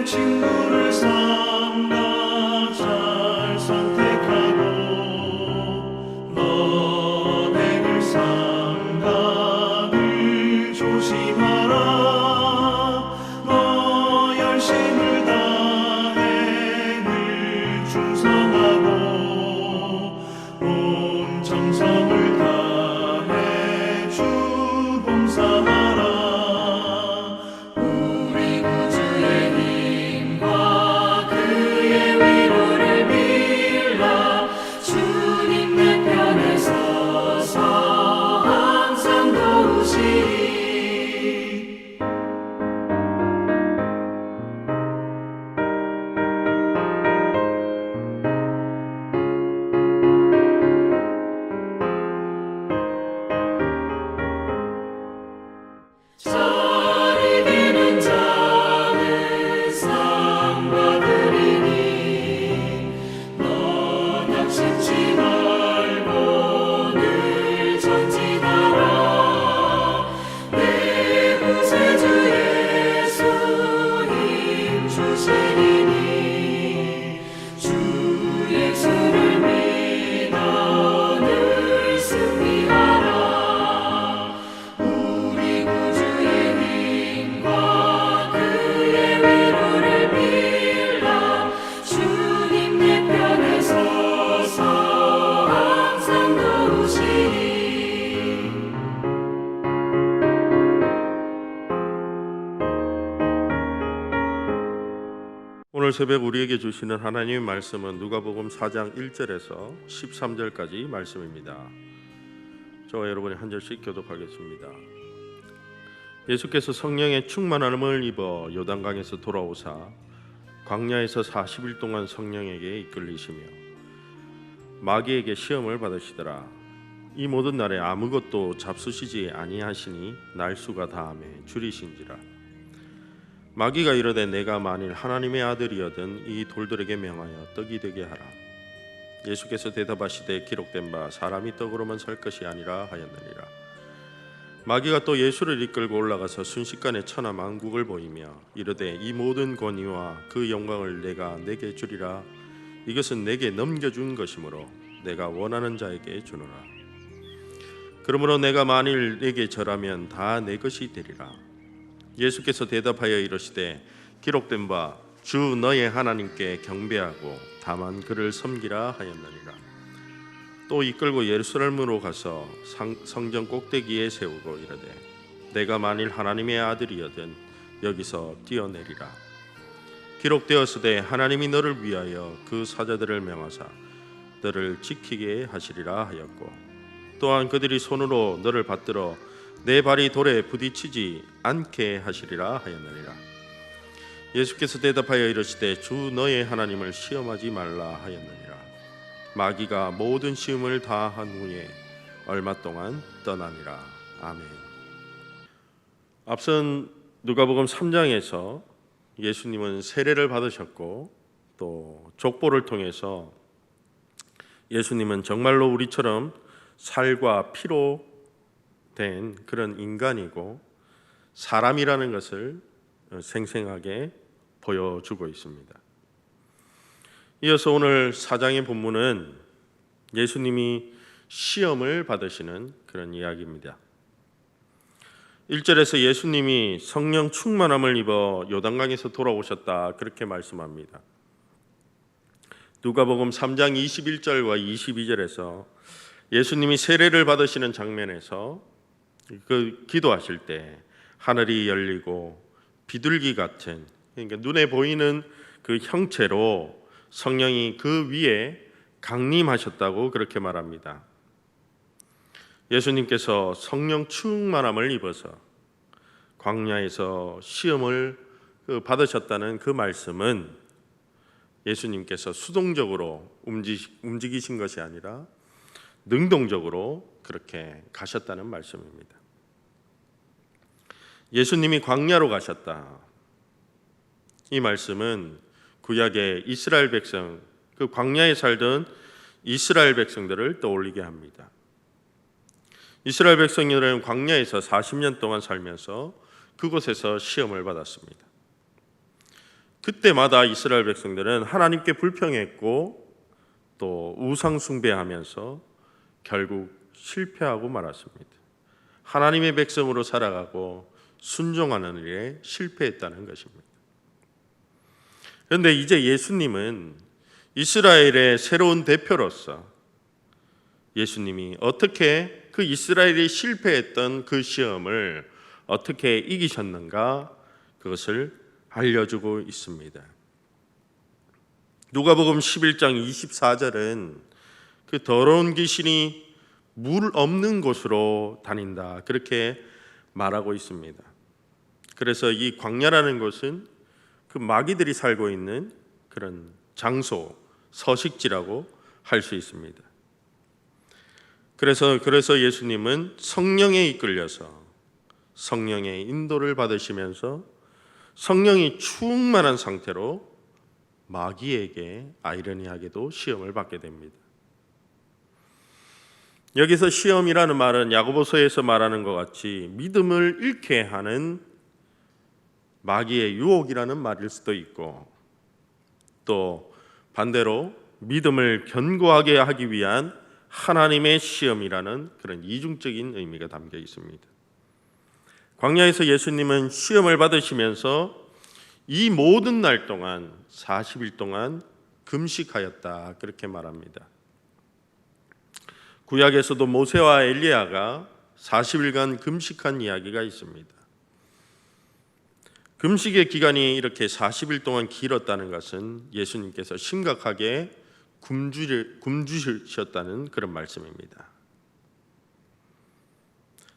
친구를 삼가 잘 선택하고 너를 삼가 늘 조심하라. 너 열심을 다해 늘 충성하고 온 정성을 다해 주 봉사하라. 우리 구주의 힘과 그의 위로를 빌라. 주님 내 편에 서서 항상 도우시리. 잘 이기는 자는 상 받으리니 너 낙심치 말고 늘 전진하라. 내 구세주 예수 힘 주시리니 주 예수를 믿어 늘 승리하라. 우리 구주의 힘과 그의 위로를 빌라. 주님 내 편에 서서 항상 도우시리. 오늘 새벽 우리에게 주시는 하나님의 말씀은 누가복음 4장 1절에서 13절까지 말씀입니다. 저와 여러분이 한 절씩 교독하겠습니다. 예수께서 성령의 충만함을 입어 요단강에서 돌아오사 광야에서 40일 동안 성령에게 이끌리시며 마귀에게 시험을 받으시더라. 이 모든 날에 아무것도 잡수시지 아니하시니 날수가 다함에 줄이신지라. 마귀가 이르되 내가 만일 하나님의 아들이여든 이 돌들에게 명하여 떡이 되게 하라. 예수께서 대답하시되 기록된 바 사람이 떡으로만 살 것이 아니라 하였느니라. 마귀가 또 예수를 이끌고 올라가서 순식간에 천하 만국을 보이며 이르되 이 모든 권위와 그 영광을 내가 내게 주리라. 이것은 내게 넘겨준 것이므로 내가 원하는 자에게 주노라. 그러므로 내가 만일 내게 절하면 다 내 것이 되리라. 예수께서 대답하여 이르시되 기록된 바 주 너의 하나님께 경배하고 다만 그를 섬기라 하였느니라. 또 이끌고 예루살렘으로 가서 성전 꼭대기에 세우고 이르되 내가 만일 하나님의 아들이여든 여기서 뛰어내리라. 기록되었으되 하나님이 너를 위하여 그 사자들을 명하사 너를 지키게 하시리라 하였고 또한 그들이 손으로 너를 받들어 내 발이 돌에 부딪히지 않게 하시리라 하였느니라. 예수께서 대답하여 이르시되 주 너의 하나님을 시험하지 말라 하였느니라. 마귀가 모든 시험을 다 한 후에 얼마 동안 떠나니라. 아멘. 앞선 누가복음 3장에서 예수님은 세례를 받으셨고 또 족보를 통해서 예수님은 정말로 우리처럼 살과 피로 된 그런 인간이고 사람이라는 것을 생생하게 보여주고 있습니다. 이어서 오늘 4장의 본문은 예수님이 시험을 받으시는 그런 이야기입니다. 1절에서 예수님이 성령 충만함을 입어 요단강에서 돌아오셨다 그렇게 말씀합니다. 누가복음 3장 21절과 22절에서 예수님이 세례를 받으시는 장면에서 그 기도하실 때 하늘이 열리고 비둘기 같은, 그러니까 눈에 보이는 그 형체로 성령이 그 위에 강림하셨다고 그렇게 말합니다. 예수님께서 성령 충만함을 입어서 광야에서 시험을 받으셨다는 그 말씀은 예수님께서 수동적으로 움직이신 것이 아니라 능동적으로 그렇게 가셨다는 말씀입니다. 예수님이 광야로 가셨다. 이 말씀은 구약의 이스라엘 백성, 그 광야에 살던 이스라엘 백성들을 떠올리게 합니다. 이스라엘 백성들은 광야에서 40년 동안 살면서 그곳에서 시험을 받았습니다. 그때마다 이스라엘 백성들은 하나님께 불평했고 또 우상 숭배하면서 결국 실패하고 말았습니다. 하나님의 백성으로 살아가고 순종하는 일에 실패했다는 것입니다. 그런데 이제 예수님은 이스라엘의 새로운 대표로서 예수님이 어떻게 그 이스라엘이 실패했던 그 시험을 어떻게 이기셨는가, 그것을 알려주고 있습니다. 누가복음 11장 24절은 그 더러운 귀신이 물 없는 곳으로 다닌다, 그렇게 말하고 있습니다. 그래서 이 광야라는 곳은 그 마귀들이 살고 있는 그런 장소, 서식지라고 할 수 있습니다. 그래서 예수님은 성령에 이끌려서 성령의 인도를 받으시면서 성령이 충만한 상태로 마귀에게 아이러니하게도 시험을 받게 됩니다. 여기서 시험이라는 말은 야고보서에서 말하는 것 같이 믿음을 잃게 하는 마귀의 유혹이라는 말일 수도 있고, 또 반대로 믿음을 견고하게 하기 위한 하나님의 시험이라는 그런 이중적인 의미가 담겨 있습니다. 광야에서 예수님은 시험을 받으시면서 이 모든 날 동안 40일 동안 금식하였다, 그렇게 말합니다. 구약에서도 모세와 엘리야가 40일간 금식한 이야기가 있습니다. 금식의 기간이 이렇게 40일 동안 길었다는 것은 예수님께서 심각하게 굶주셨다는 그런 말씀입니다.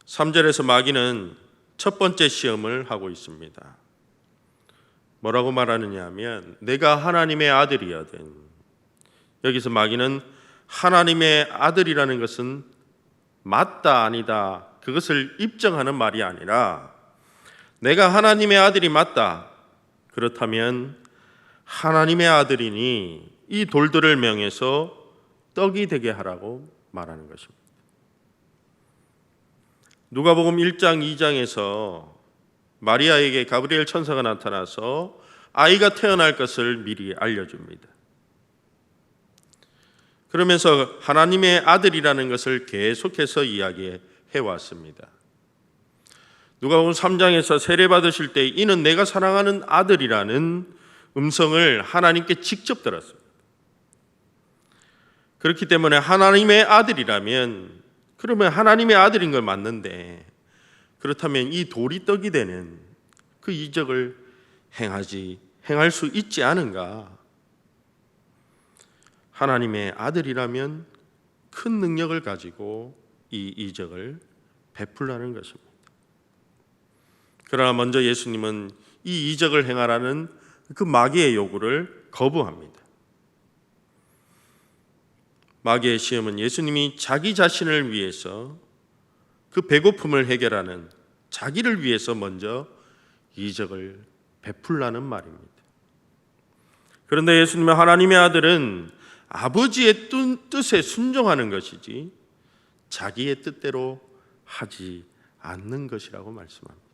3절에서 마귀는 첫 번째 시험을 하고 있습니다. 뭐라고 말하느냐 하면 내가 하나님의 아들이거든. 여기서 마귀는 하나님의 아들이라는 것은 맞다 아니다, 그것을 입증하는 말이 아니라 내가 하나님의 아들이 맞다, 그렇다면 하나님의 아들이니 이 돌들을 명해서 떡이 되게 하라고 말하는 것입니다. 누가복음 1장 2장에서 마리아에게 가브리엘 천사가 나타나서 아이가 태어날 것을 미리 알려줍니다. 그러면서 하나님의 아들이라는 것을 계속해서 이야기해 왔습니다. 누가복음 3장에서 세례 받으실 때 이는 내가 사랑하는 아들이라는 음성을 하나님께 직접 들었습니다. 그렇기 때문에 하나님의 아들이라면, 그러면 하나님의 아들인 걸 맞는데, 그렇다면 이 돌이 떡이 되는 그 이적을 행할 수 있지 않은가? 하나님의 아들이라면 큰 능력을 가지고 이 이적을 베풀라는 것입니다. 그러나 먼저 예수님은 이 이적을 행하라는 그 마귀의 요구를 거부합니다. 마귀의 시험은 예수님이 자기 자신을 위해서 그 배고픔을 해결하는, 자기를 위해서 먼저 이적을 베풀라는 말입니다. 그런데 예수님의 하나님의 아들은 아버지의 뜻에 순종하는 것이지 자기의 뜻대로 하지 않는 것이라고 말씀합니다.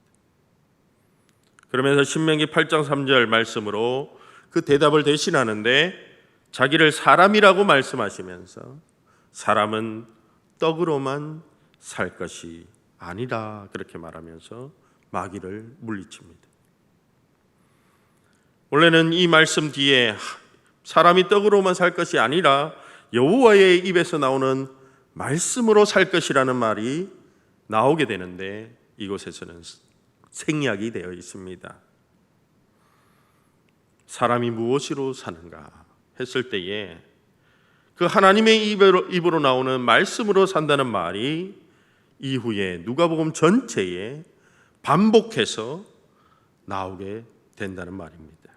그러면서 신명기 8장 3절 말씀으로 그 대답을 대신하는데 자기를 사람이라고 말씀하시면서 사람은 떡으로만 살 것이 아니라, 그렇게 말하면서 마귀를 물리칩니다. 원래는 이 말씀 뒤에 사람이 떡으로만 살 것이 아니라 여호와의 입에서 나오는 말씀으로 살 것이라는 말이 나오게 되는데, 이곳에서는 생략이 되어 있습니다. 사람이 무엇으로 사는가 했을 때에 그 하나님의 입으로 나오는 말씀으로 산다는 말이 이후에 누가복음 전체에 반복해서 나오게 된다는 말입니다.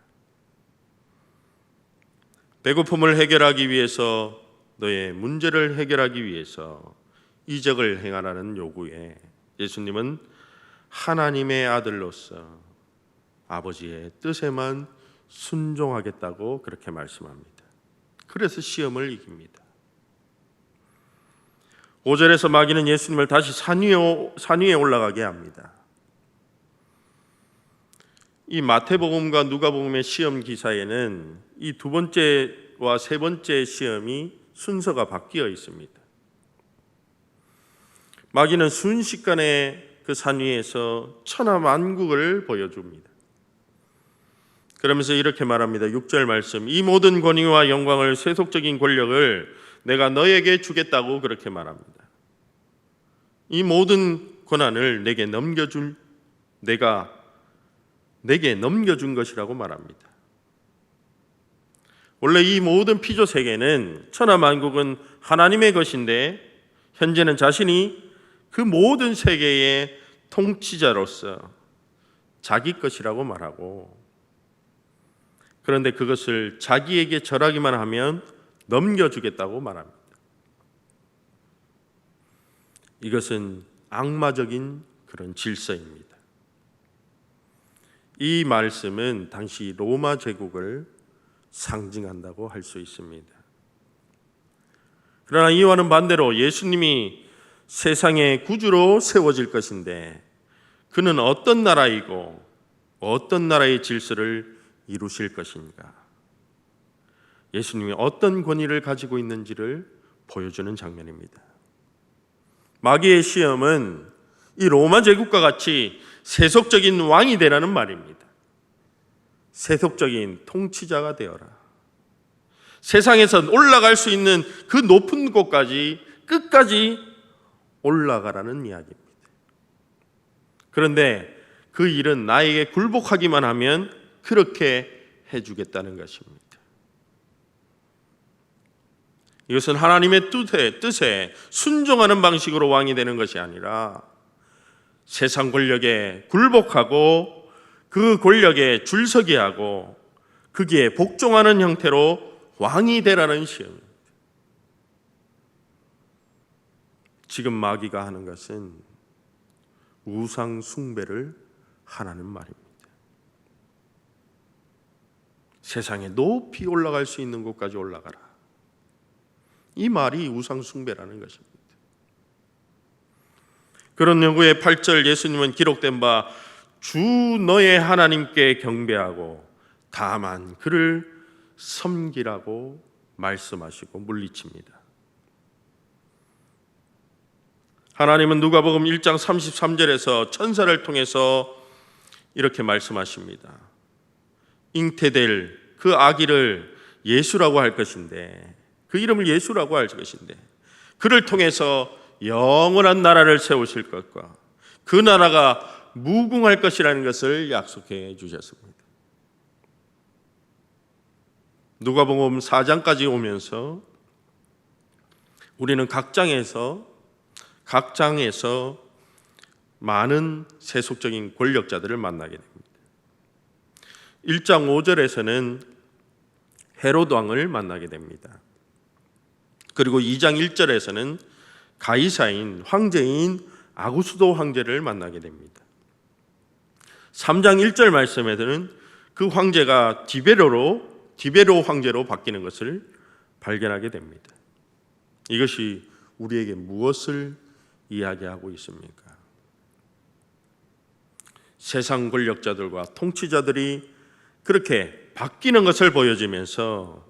배고픔을 해결하기 위해서, 너의 문제를 해결하기 위해서 이적을 행하라는 요구에 예수님은 하나님의 아들로서 아버지의 뜻에만 순종하겠다고 그렇게 말씀합니다. 그래서 시험을 이깁니다. 5절에서 마귀는 예수님을 다시 산 위에 올라가게 합니다. 이 마태복음과 누가복음의 시험 기사에는 이 두 번째와 세 번째 시험이 순서가 바뀌어 있습니다. 마귀는 순식간에 그 산 위에서 천하만국을 보여줍니다. 그러면서 이렇게 말합니다. 6절 말씀, 이 모든 권위와 영광을, 세속적인 권력을 내가 너에게 주겠다고 그렇게 말합니다. 이 모든 권한을 내게 넘겨준 것이라고 말합니다. 원래 이 모든 피조 세계는, 천하만국은 하나님의 것인데 현재는 자신이 그 모든 세계의 통치자로서 자기 것이라고 말하고, 그런데 그것을 자기에게 절하기만 하면 넘겨주겠다고 말합니다. 이것은 악마적인 그런 질서입니다. 이 말씀은 당시 로마 제국을 상징한다고 할 수 있습니다. 그러나 이와는 반대로 예수님이 세상의 구주로 세워질 것인데, 그는 어떤 나라이고 어떤 나라의 질서를 이루실 것인가, 예수님이 어떤 권위를 가지고 있는지를 보여주는 장면입니다. 마귀의 시험은 이 로마 제국과 같이 세속적인 왕이 되라는 말입니다. 세속적인 통치자가 되어라. 세상에서 올라갈 수 있는 그 높은 곳까지 끝까지 올라가라는 이야기입니다. 그런데 그 일은 나에게 굴복하기만 하면 그렇게 해주겠다는 것입니다. 이것은 하나님의 뜻에 순종하는 방식으로 왕이 되는 것이 아니라 세상 권력에 굴복하고 그 권력에 줄서게 하고 거기에 복종하는 형태로 왕이 되라는 시험입니다. 지금 마귀가 하는 것은 우상 숭배를 하라는 말입니다. 세상에 높이 올라갈 수 있는 곳까지 올라가라. 이 말이 우상 숭배라는 것입니다. 그런 경우에 8절 예수님은 기록된 바 주 너의 하나님께 경배하고 다만 그를 섬기라고 말씀하시고 물리칩니다. 하나님은 누가복음 1장 33절에서 천사를 통해서 이렇게 말씀하십니다. 잉태될 그 아기를 예수라고 할 것인데, 그 이름을 예수라고 할 것인데, 그를 통해서 영원한 나라를 세우실 것과 그 나라가 무궁할 것이라는 것을 약속해 주셨습니다. 누가복음 4장까지 오면서 우리는 각 장에서 많은 세속적인 권력자들을 만나게 됩니다. 1장 5절에서는 헤롯 왕을 만나게 됩니다. 그리고 2장 1절에서는 가이사인 황제인 아구스도 황제를 만나게 됩니다. 3장 1절 말씀에서는 그 황제가 디베로 황제로 바뀌는 것을 발견하게 됩니다. 이것이 우리에게 무엇을 이야기하고 있습니까? 세상 권력자들과 통치자들이 그렇게 바뀌는 것을 보여주면서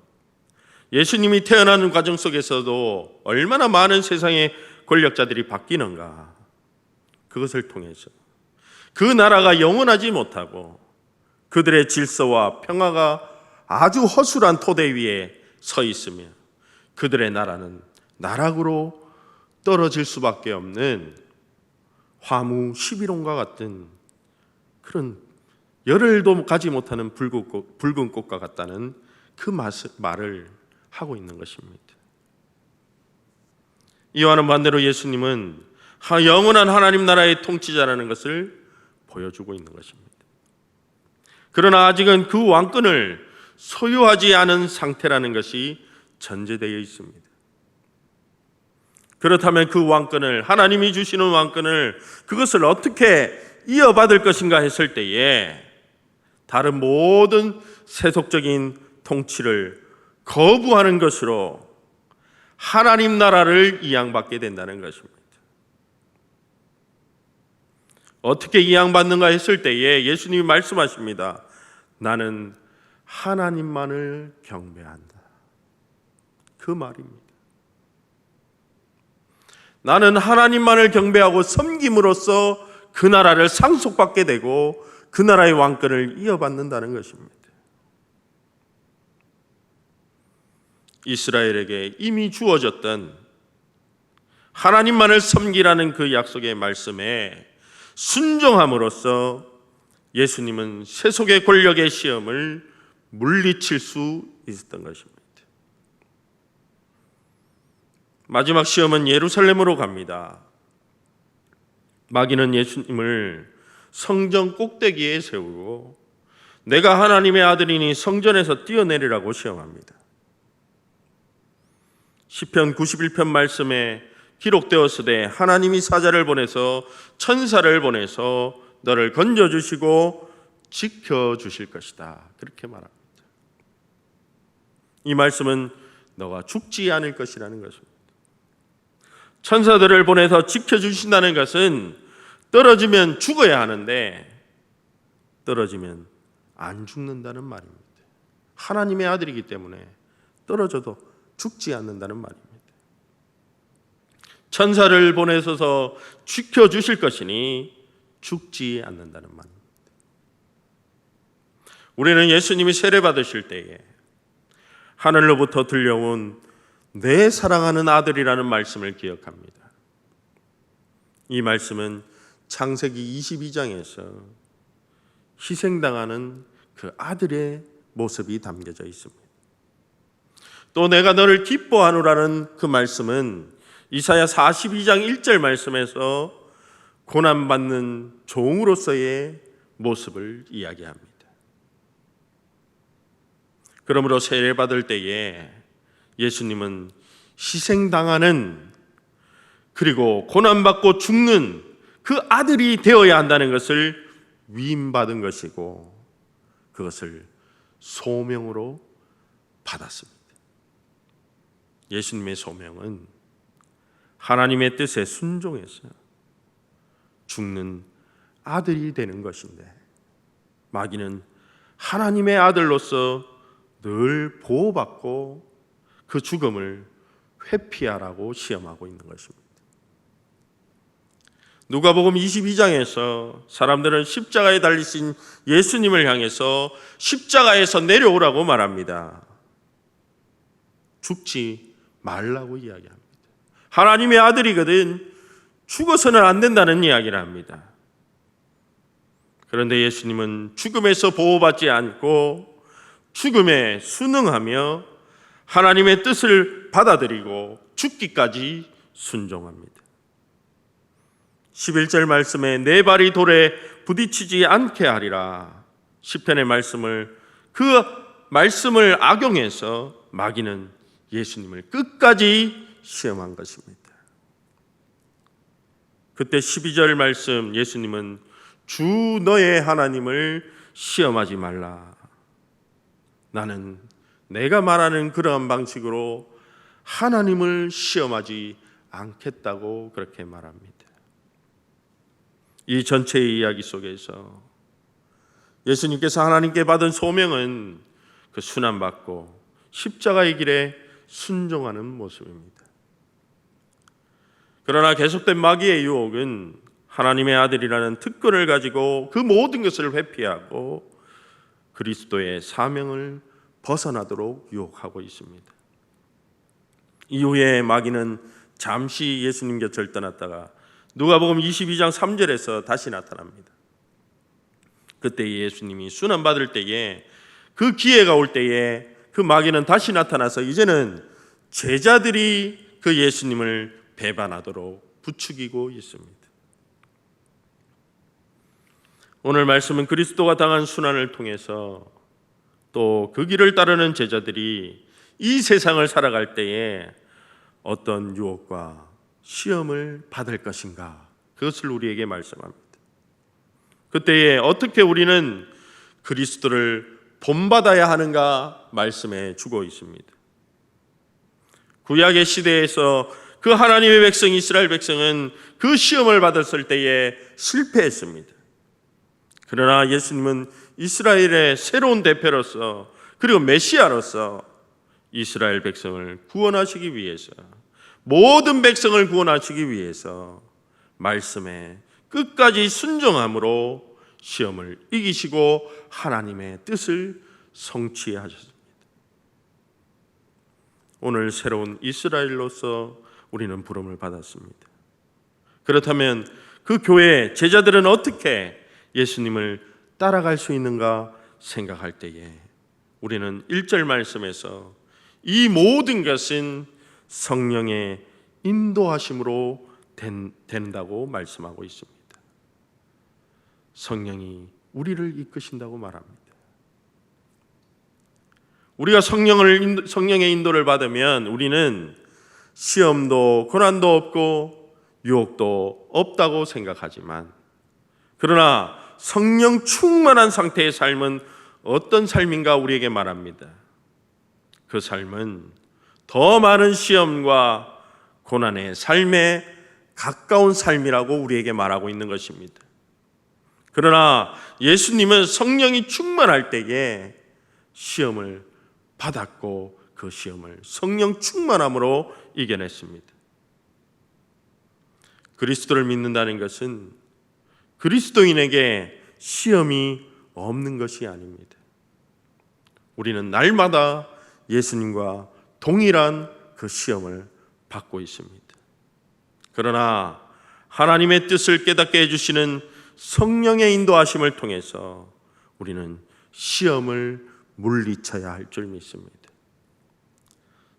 예수님이 태어나는 과정 속에서도 얼마나 많은 세상의 권력자들이 바뀌는가, 그것을 통해서 그 나라가 영원하지 못하고 그들의 질서와 평화가 아주 허술한 토대 위에 서 있으며 그들의 나라는 나락으로 떨어질 수밖에 없는 화무 11홍과 같은 그런 열흘도 가지 못하는 붉은 꽃과 같다는 그 말을 하고 있는 것입니다. 이와는 반대로 예수님은 영원한 하나님 나라의 통치자라는 것을 보여주고 있는 것입니다. 그러나 아직은 그 왕권을 소유하지 않은 상태라는 것이 전제되어 있습니다. 그렇다면 그 왕권을, 하나님이 주시는 왕권을, 그것을 어떻게 이어받을 것인가 했을 때에 다른 모든 세속적인 통치를 거부하는 것으로 하나님 나라를 이양받게 된다는 것입니다. 어떻게 이 양 받는가 했을 때에 예수님이 말씀하십니다. 나는 하나님만을 경배한다. 그 말입니다. 나는 하나님만을 경배하고 섬김으로써 그 나라를 상속받게 되고 그 나라의 왕권을 이어받는다는 것입니다. 이스라엘에게 이미 주어졌던 하나님만을 섬기라는 그 약속의 말씀에 순종함으로써 예수님은 세속의 권력의 시험을 물리칠 수 있었던 것입니다. 마지막 시험은 예루살렘으로 갑니다. 마귀는 예수님을 성전 꼭대기에 세우고 내가 하나님의 아들이니 성전에서 뛰어내리라고 시험합니다. 시편 91편 말씀에 기록되었으되 하나님이 사자를 보내서 천사를 보내서 너를 건져주시고 지켜주실 것이다. 그렇게 말합니다. 이 말씀은 너가 죽지 않을 것이라는 것입니다. 천사들을 보내서 지켜주신다는 것은 떨어지면 죽어야 하는데 떨어지면 안 죽는다는 말입니다. 하나님의 아들이기 때문에 떨어져도 죽지 않는다는 말입니다. 천사를 보내셔서 지켜주실 것이니 죽지 않는다는 말입니다. 우리는 예수님이 세례받으실 때에 하늘로부터 들려온 내 사랑하는 아들이라는 말씀을 기억합니다. 이 말씀은 창세기 22장에서 희생당하는 그 아들의 모습이 담겨져 있습니다. 또 내가 너를 기뻐하노라는 그 말씀은 이사야 42장 1절 말씀에서 고난받는 종으로서의 모습을 이야기합니다. 그러므로 세례받을 때에 예수님은 희생당하는 그리고 고난받고 죽는 그 아들이 되어야 한다는 것을 위임받은 것이고 그것을 소명으로 받았습니다. 예수님의 소명은 하나님의 뜻에 순종해서 죽는 아들이 되는 것인데 마귀는 하나님의 아들로서 늘 보호받고 그 죽음을 회피하라고 시험하고 있는 것입니다. 누가복음 22장에서 사람들은 십자가에 달리신 예수님을 향해서 십자가에서 내려오라고 말합니다. 죽지 말라고 이야기합니다. 하나님의 아들이거든 죽어서는 안 된다는 이야기를 합니다. 그런데 예수님은 죽음에서 보호받지 않고 죽음에 순응하며 하나님의 뜻을 받아들이고 죽기까지 순종합니다. 11절 말씀에 내 발이 돌에 부딪히지 않게 하리라. 시편의 말씀을 그 말씀을 악용해서 마귀는 예수님을 끝까지 시험한 것입니다. 그때 12절 말씀 예수님은 주 너의 하나님을 시험하지 말라. 나는 내가 말하는 그러한 방식으로 하나님을 시험하지 않겠다고 그렇게 말합니다. 이 전체의 이야기 속에서 예수님께서 하나님께 받은 소명은 그 순환받고 십자가의 길에 순종하는 모습입니다. 그러나 계속된 마귀의 유혹은 하나님의 아들이라는 특권을 가지고 그 모든 것을 회피하고 그리스도의 사명을 벗어나도록 유혹하고 있습니다. 이후에 마귀는 잠시 예수님 곁을 떠났다가 누가복음 22장 3절에서 다시 나타납니다. 그때 예수님이 순환받을 때에 그 기회가 올 때에 그 마귀는 다시 나타나서 이제는 제자들이 그 예수님을 배반하도록 부추기고 있습니다. 오늘 말씀은 그리스도가 당한 순환을 통해서 또 그 길을 따르는 제자들이 이 세상을 살아갈 때에 어떤 유혹과 시험을 받을 것인가 그것을 우리에게 말씀합니다. 그때에 어떻게 우리는 그리스도를 본받아야 하는가 말씀해 주고 있습니다. 구약의 시대에서 그 하나님의 백성 이스라엘 백성은 그 시험을 받았을 때에 실패했습니다. 그러나 예수님은 이스라엘의 새로운 대표로서 그리고 메시아로서 이스라엘 백성을 구원하시기 위해서, 모든 백성을 구원하시기 위해서 말씀에 끝까지 순종함으로 시험을 이기시고 하나님의 뜻을 성취하셨습니다. 오늘 새로운 이스라엘로서 우리는 부름을 받았습니다. 그렇다면 그 교회 제자들은 어떻게 예수님을 따라갈 수 있는가 생각할 때에 우리는 1절 말씀에서 이 모든 것은 성령의 인도하심으로 된다고 말씀하고 있습니다. 성령이 우리를 이끄신다고 말합니다. 우리가 성령의 인도를 받으면 우리는 시험도 고난도 없고 유혹도 없다고 생각하지만, 그러나 성령 충만한 상태의 삶은 어떤 삶인가 우리에게 말합니다. 그 삶은 더 많은 시험과 고난의 삶에 가까운 삶이라고 우리에게 말하고 있는 것입니다. 그러나 예수님은 성령이 충만할 때에 시험을 받았고 그 시험을 성령 충만함으로 이겨냈습니다. 그리스도를 믿는다는 것은 그리스도인에게 시험이 없는 것이 아닙니다. 우리는 날마다 예수님과 동일한 그 시험을 받고 있습니다. 그러나 하나님의 뜻을 깨닫게 해주시는 성령의 인도하심을 통해서 우리는 시험을 물리쳐야 할 줄 믿습니다.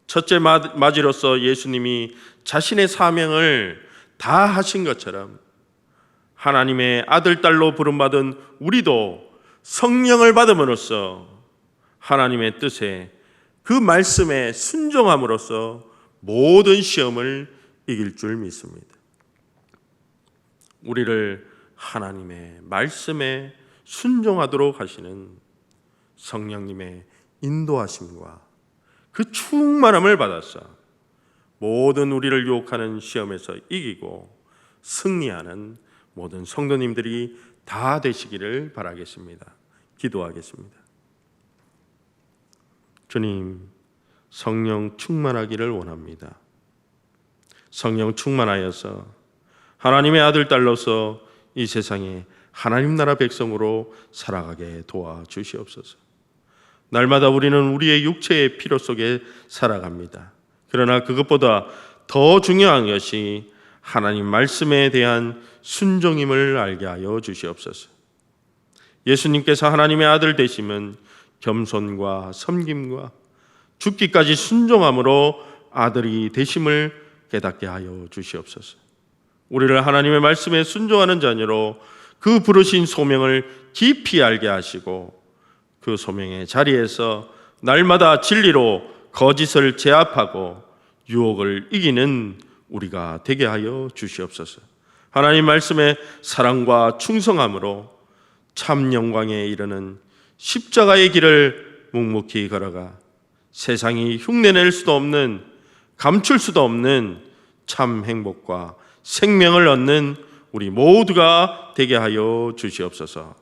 첫째 맞이로서 예수님이 자신의 사명을 다 하신 것처럼 하나님의 아들, 딸로 부름받은 우리도 성령을 받음으로써 하나님의 뜻에 그 말씀에 순종함으로써 모든 시험을 이길 줄 믿습니다. 우리를 하나님의 말씀에 순종하도록 하시는 성령님의 인도하심과 그 충만함을 받아서 모든 우리를 유혹하는 시험에서 이기고 승리하는 모든 성도님들이 다 되시기를 바라겠습니다. 기도하겠습니다. 주님, 성령 충만하기를 원합니다. 성령 충만하여서 하나님의 아들, 딸로서 이 세상에 하나님 나라 백성으로 살아가게 도와주시옵소서. 날마다 우리는 우리의 육체의 필요 속에 살아갑니다. 그러나 그것보다 더 중요한 것이 하나님 말씀에 대한 순종임을 알게 하여 주시옵소서. 예수님께서 하나님의 아들 되심은 겸손과 섬김과 죽기까지 순종함으로 아들이 되심을 깨닫게 하여 주시옵소서. 우리를 하나님의 말씀에 순종하는 자녀로 그 부르신 소명을 깊이 알게 하시고 그 소명의 자리에서 날마다 진리로 거짓을 제압하고 유혹을 이기는 우리가 되게 하여 주시옵소서. 하나님 말씀에 사랑과 충성함으로 참 영광에 이르는 십자가의 길을 묵묵히 걸어가 세상이 흉내낼 수도 없는, 감출 수도 없는 참 행복과 생명을 얻는 우리 모두가 되게 하여 주시옵소서.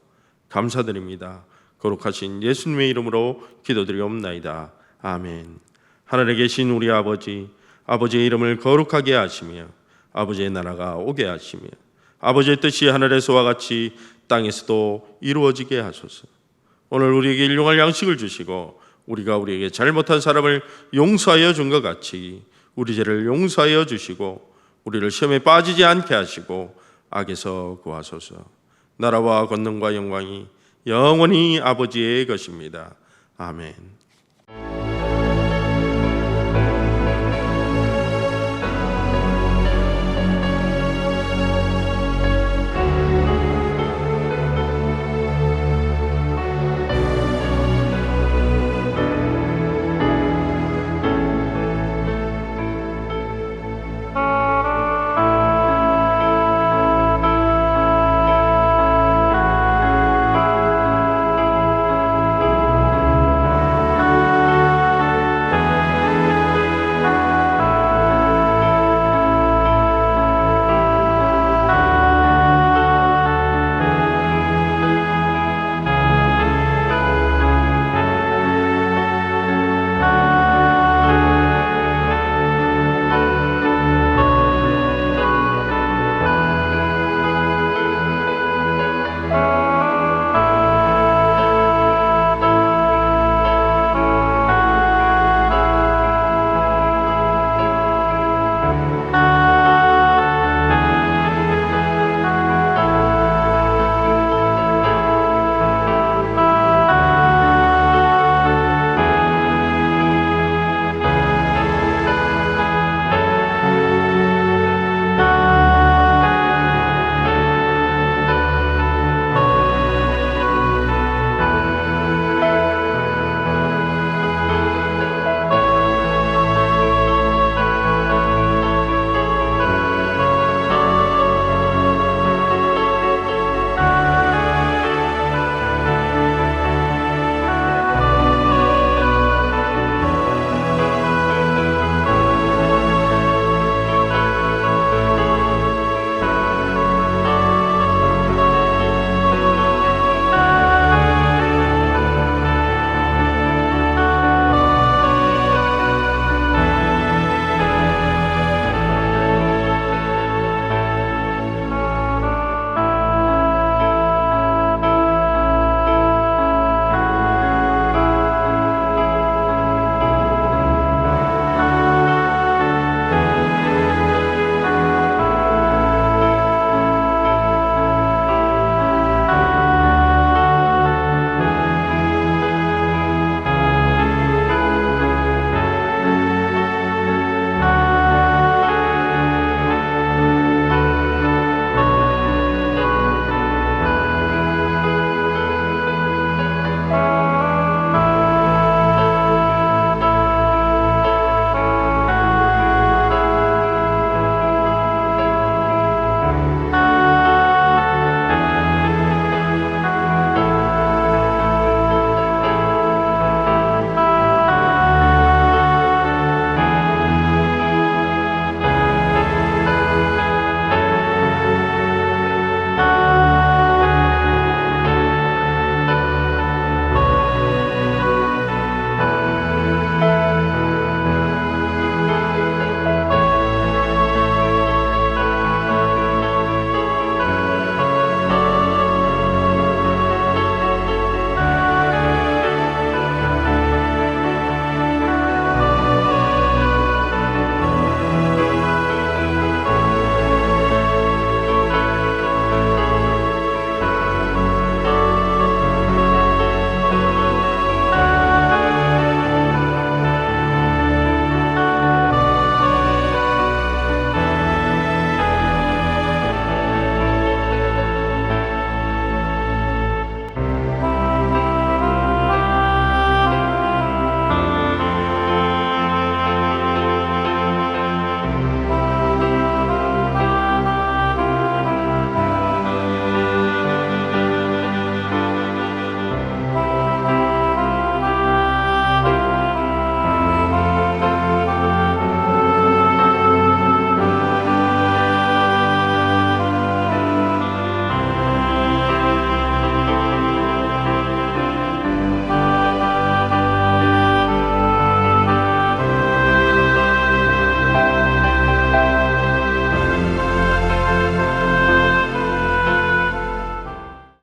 감사드립니다. 거룩하신 예수님의 이름으로 기도드리옵나이다. 아멘. 하늘에 계신 우리 아버지, 아버지의 이름을 거룩하게 하시며 아버지의 나라가 오게 하시며 아버지의 뜻이 하늘에서와 같이 땅에서도 이루어지게 하소서. 오늘 우리에게 일용할 양식을 주시고 우리가 우리에게 잘못한 사람을 용서하여 준 것 같이 우리 죄를 용서하여 주시고 우리를 시험에 빠지지 않게 하시고 악에서 구하소서. 나라와 권능과 영광이 영원히 아버지의 것입니다. 아멘.